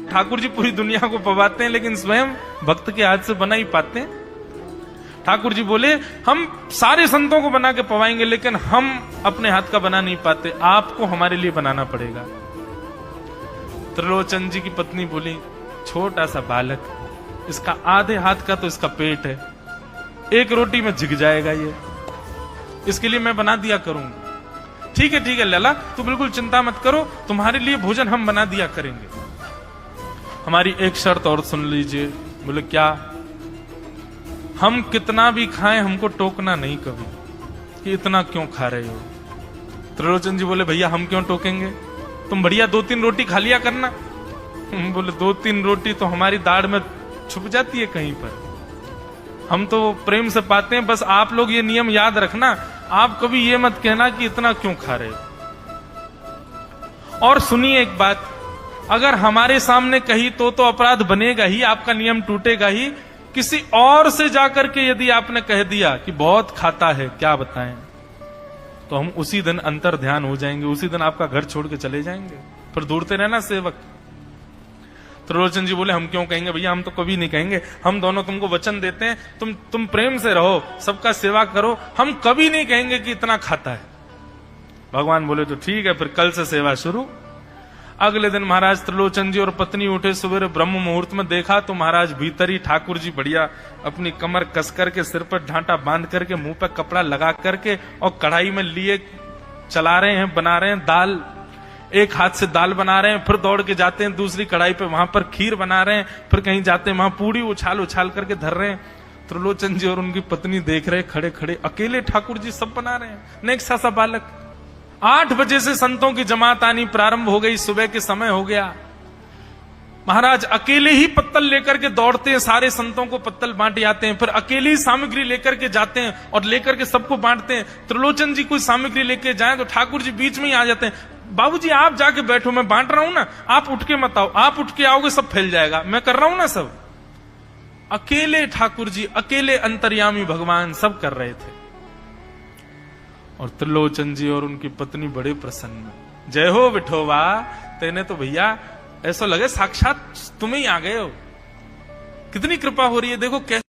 ठाकुर जी पूरी दुनिया को पवाते हैं, लेकिन स्वयं भक्त के हाथ से बना ही पाते हैं। ठाकुर जी बोले हम सारे संतों को बना के पवाएंगे, लेकिन हम अपने हाथ का बना नहीं पाते, आपको हमारे लिए बनाना पड़ेगा। त्रिलोचन जी की पत्नी बोली, छोटा सा बालक, इसका आधे हाथ का तो इसका पेट है, एक रोटी में झिक जाएगा ये, इसके लिए मैं बना दिया करूंगा। ठीक है लला, तू बिल्कुल चिंता मत करो, तुम्हारे लिए भोजन हम बना दिया करेंगे। हमारी एक शर्त और सुन लीजिए। बोले क्या? हम कितना भी खाएं हमको टोकना नहीं कभी कि इतना क्यों खा रहे हो। त्रिलोचन जी बोले भैया हम क्यों टोकेंगे, तुम बढ़िया 2-3 रोटी खा लिया करना। बोले 2-3 रोटी तो हमारी दाढ़ में छुप जाती है कहीं पर, हम तो प्रेम से पाते हैं। बस आप लोग ये नियम याद रखना, आप कभी ये मत कहना कि इतना क्यों खा रहे हो। और सुनिए एक बात, अगर हमारे सामने कही तो अपराध बनेगा ही, आपका नियम टूटेगा ही। किसी और से जाकर के यदि आपने कह दिया कि बहुत खाता है, क्या बताएं, तो हम उसी दिन अंतर ध्यान हो जाएंगे, उसी दिन आपका घर छोड़ के चले जाएंगे, फिर दूरते रहना सेवक। त्रिलोचन जी बोले हम क्यों कहेंगे भैया, हम तो कभी नहीं कहेंगे, हम दोनों तुमको वचन देते हैं, तुम प्रेम से रहो, सबका सेवा करो, हम कभी नहीं कहेंगे कि इतना खाता है। भगवान बोले तो ठीक है, फिर कल से सेवा शुरू। अगले दिन महाराज त्रिलोचन जी और पत्नी उठे सवेरे ब्रह्म मुहूर्त में, देखा तो महाराज भीतर ही ठाकुर जी बढ़िया अपनी कमर कस करके, सिर पर ढांटा बांध करके, मुंह पर कपड़ा लगा करके और कढ़ाई में लिए चला रहे हैं, बना रहे हैं दाल। एक हाथ से दाल बना रहे हैं, फिर दौड़ के जाते हैं दूसरी कढ़ाई पे, वहां पर खीर बना रहे हैं, फिर कहीं जाते हैं वहां पूड़ी उछाल उछाल करके धर रहे हैं। त्रिलोचन जी और उनकी पत्नी देख रहे खड़े खड़े, अकेले ठाकुर जी सब बना रहे हैं, नेक्सा सा बालक। 8 बजे से संतों की जमात आनी प्रारंभ हो गई, सुबह के समय हो गया। महाराज अकेले ही पत्तल लेकर के दौड़ते हैं, सारे संतों को पत्तल बांटे आते हैं, फिर अकेले ही सामग्री लेकर के जाते हैं और लेकर के सबको बांटते हैं। त्रिलोचन जी कोई सामग्री लेके जाए तो ठाकुर जी बीच में ही आ जाते हैं, बाबूजी आप जाके बैठो, मैं बांट रहा हूं ना, आप उठ के मत आओ, आप उठ के आओगे सब फैल जाएगा, मैं कर रहा हूं ना सब। अकेले ठाकुर जी, अकेले अंतर्यामी भगवान सब कर रहे थे। और त्रिलोचन जी और उनकी पत्नी बड़े प्रसन्न, जय हो विठोबा, तेने तो भैया ऐसा लगे साक्षात तुम्हें ही आ गए हो, कितनी कृपा हो रही है, देखो कैसे